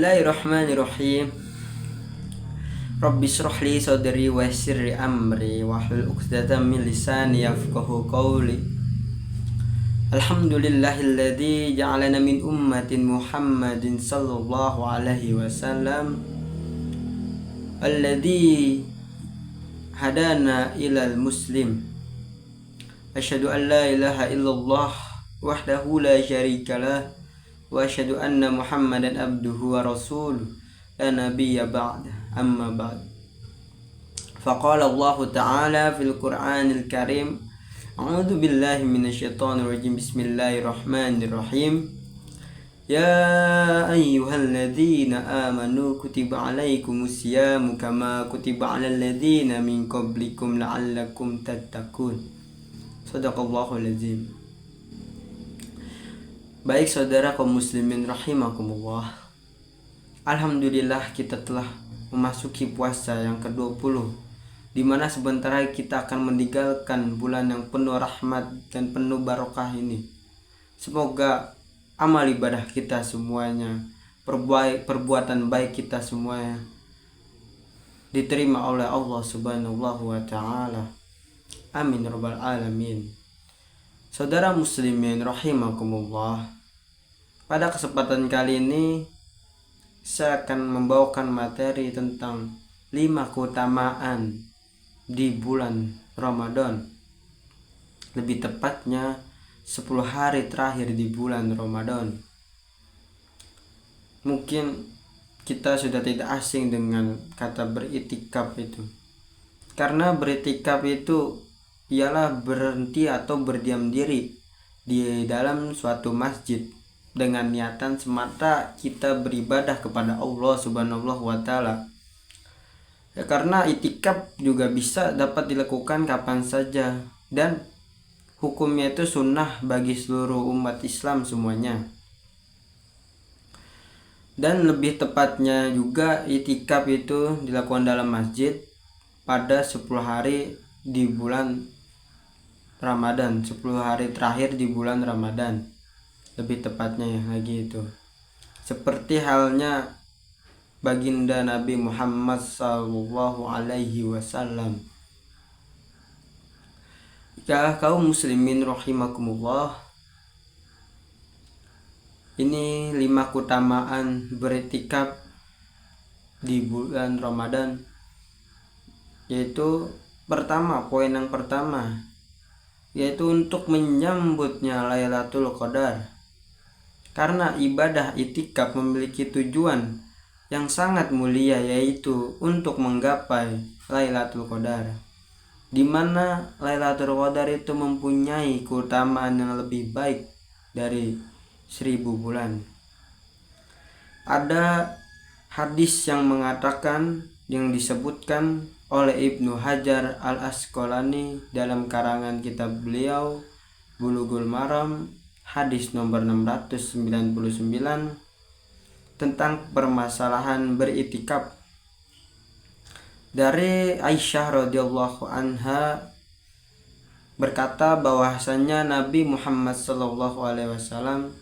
Bismillahirrahmanirrahim. Rabbi shrah li sadri wa yassir li amri wahlul 'uqdatam min lisani yafqahu qawli. Alhamdulillahilladzi ja'alana min ummatin Muhammadin sallallahu alaihi wasallam alladzi hadana ilal muslim. Asyhadu an la ilaha illallah wahdahu la syarikalah wa asyhadu anna Muhammadan abduhu wa rasuluh la nabiyya ba'da amma ba'd. Faqala Allah ta'ala fil Qur'anil Karim, a'udzu billahi minasyaitonir rajim. Bismillahirrahmanirrahim. Ya ayyuhalladzina amanu kutiba alaikumus syamu kama kutiba alal ladzina min qablikum la'allakum tattaqun. Shadaqallahul azim. Baik saudara kaum muslimin rahimakumullah, alhamdulillah kita telah memasuki puasa yang ke-20, di mana sebentar lagi kita akan meninggalkan bulan yang penuh rahmat dan penuh barokah ini. Semoga amal ibadah kita semuanya, perbuatan baik kita semuanya diterima oleh Allah Subhanahu wa ta'ala. Amin rabbal alamin. Saudara muslimin rahimakumullah, pada kesempatan kali ini saya akan membawakan materi tentang 5 keutamaan di bulan Ramadan, lebih tepatnya 10 hari terakhir di bulan Ramadan. Mungkin kita sudah tidak asing dengan kata beritikaf itu, karena beritikaf itu ialah berhenti atau berdiam diri di dalam suatu masjid dengan niatan semata kita beribadah kepada Allah Subhanahu wa ta'ala. Ya, karena itikaf juga bisa dapat dilakukan kapan saja dan hukumnya itu sunnah bagi seluruh umat Islam semuanya. Dan lebih tepatnya juga itikaf itu dilakukan dalam masjid pada 10 hari di bulan Ramadan, 10 hari terakhir di bulan Ramadan, lebih tepatnya lagi itu. Seperti halnya baginda Nabi Muhammad sallallahu alaihi wasallam. Ya kaum muslimin rahimakumullah, ini 5 keutamaan beriktikaf di bulan Ramadan, yaitu pertama, poin yang pertama, yaitu untuk menyambutnya Lailatul Qadar. Karena ibadah itikaf memiliki tujuan yang sangat mulia, yaitu untuk menggapai Lailatul Qadar, di mana Lailatul Qadar itu mempunyai keutamaan yang lebih baik dari 1000 bulan. Ada hadis yang mengatakan, yang disebutkan oleh Ibnu Hajar al-Asqalani dalam karangan kitab beliau Bulughul Maram, hadis nomor 699, tentang permasalahan beritikaf. Dari Aisyah radhiyallahu anha berkata bahwasanya Nabi Muhammad sallallahu alaihi wasallam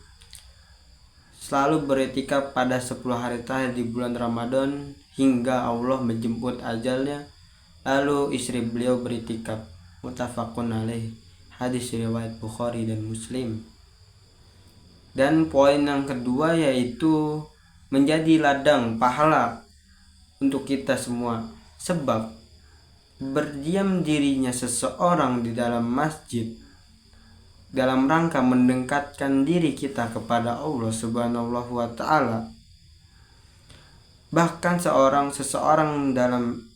selalu beritikaf pada 10 hari terakhir di bulan Ramadan hingga Allah menjemput ajalnya, lalu istri beliau beritikaf. Muttafaqun alaih, hadis riwayat Bukhari dan Muslim. Dan poin yang kedua yaitu menjadi ladang pahala untuk kita semua, sebab berdiam dirinya seseorang di dalam masjid dalam rangka mendekatkan diri kita kepada Allah Subhanahu wa ta'ala. Bahkan seseorang dalam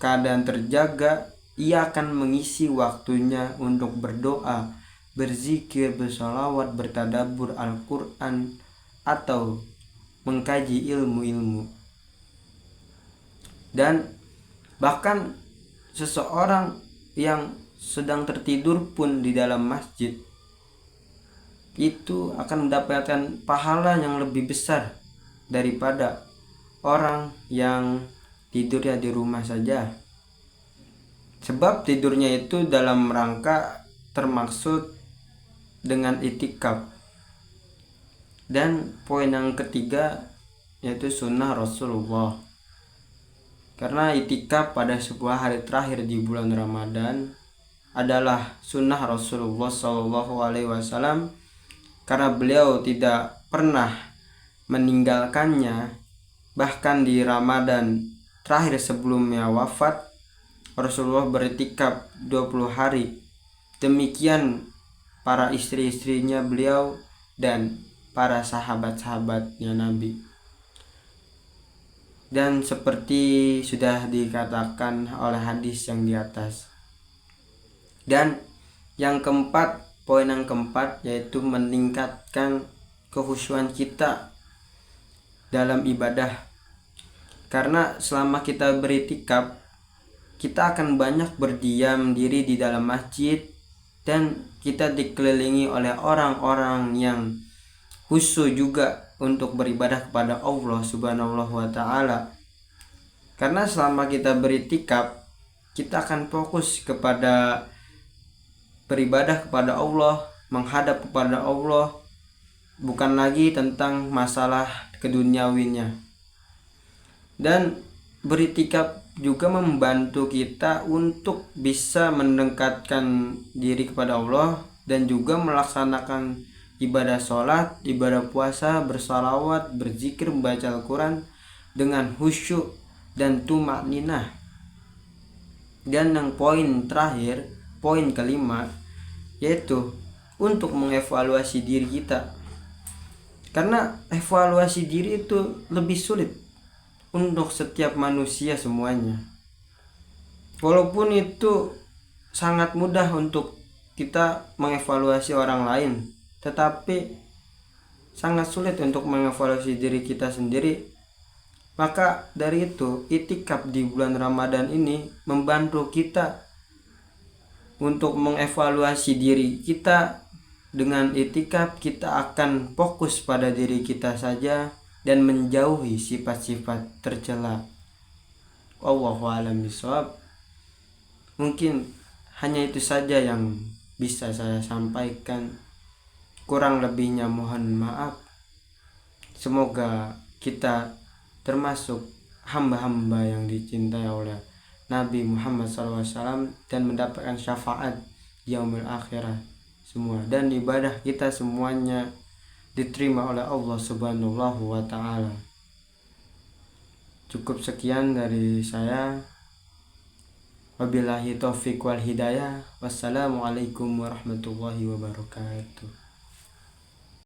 keadaan terjaga, ia akan mengisi waktunya untuk berdoa, berzikir, bersolawat, bertadabbur Al-Quran, atau mengkaji ilmu-ilmu. Dan bahkan seseorang yang sedang tertidur pun di dalam masjid itu akan mendapatkan pahala yang lebih besar daripada orang yang tidurnya di rumah saja. Sebab tidurnya itu dalam rangka termaksud dengan itikaf. Dan poin yang ketiga yaitu sunnah Rasulullah. Karena itikaf pada sebuah hari terakhir di bulan Ramadan adalah sunnah Rasulullah SAW, karena beliau tidak pernah meninggalkannya. Bahkan di Ramadan terakhir sebelumnya wafat, Rasulullah beritikaf 20 hari. Demikian para istri-istrinya beliau dan para sahabat-sahabatnya Nabi. Dan seperti sudah dikatakan oleh hadis yang di atas. Dan yang keempat, poin yang keempat, yaitu meningkatkan kekhusyuan kita dalam ibadah. Karena selama kita beritikaf, kita akan banyak berdiam diri di dalam masjid dan kita dikelilingi oleh orang-orang yang khusyuk juga untuk beribadah kepada Allah Subhanahu wa Ta'ala. Karena selama kita beritikaf, kita akan fokus kepada beribadah kepada Allah, menghadap kepada Allah, bukan lagi tentang masalah keduniawinya. Dan beritikaf juga membantu kita untuk bisa mendekatkan diri kepada Allah dan juga melaksanakan ibadah sholat, ibadah puasa, bersalawat, berzikir, membaca Al-Quran dengan khusyuk dan tumakninah. Dan yang poin terakhir, poin kelima, yaitu untuk mengevaluasi diri kita. Karena evaluasi diri itu lebih sulit untuk setiap manusia semuanya. Walaupun itu sangat mudah untuk kita mengevaluasi orang lain, tetapi sangat sulit untuk mengevaluasi diri kita sendiri. Maka dari itu, itikaf di bulan Ramadan ini membantu kita untuk mengevaluasi diri kita. Dengan itikaf kita akan fokus pada diri kita saja dan menjauhi sifat-sifat tercela. Wallahu a'lam bishawab. Mungkin hanya itu saja yang bisa saya sampaikan. Kurang lebihnya mohon maaf. Semoga kita termasuk hamba-hamba yang dicintai oleh Nabi Muhammad SAW dan mendapatkan syafaat di yaumil akhirah semua, dan ibadah kita semuanya diterima oleh Allah Subhanahu wa Ta'ala. Cukup sekian dari saya. Wabillahi taufiq wal hidayah. Wassalamualaikum warahmatullahi wabarakatuh.